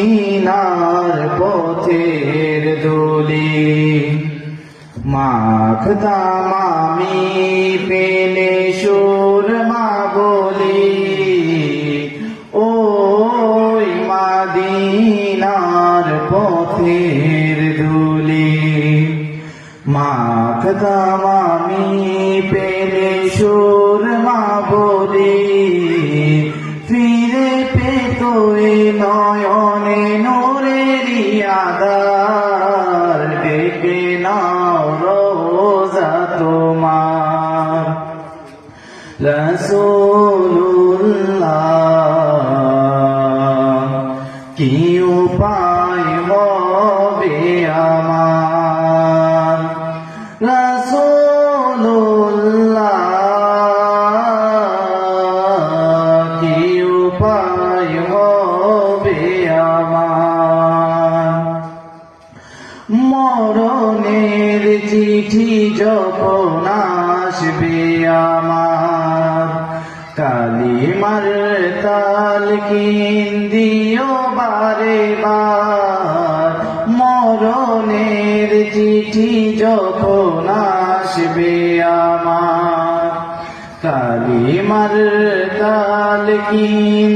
মদিনার পথের ধুলি মাখতাম আমি পেলে সুরমা বলি ওই মদিনার পথের ধুলি মাখতাম আমি পেলে সুরমা বলি ফিরে পেত এ নয়নে নূরেরি আধার ডেকে নাও রোজা তোমার রাসূলুল্লাহ কি উপায় হবে আমার রাসূলুল্লাহ কি উপায় হবে আমার মরণের চিঠি যখন আসবে আমার কালিমার তালকিন দিও বারে বার মরণের চিঠি যখন আসবে আমার কালিমার তালকিন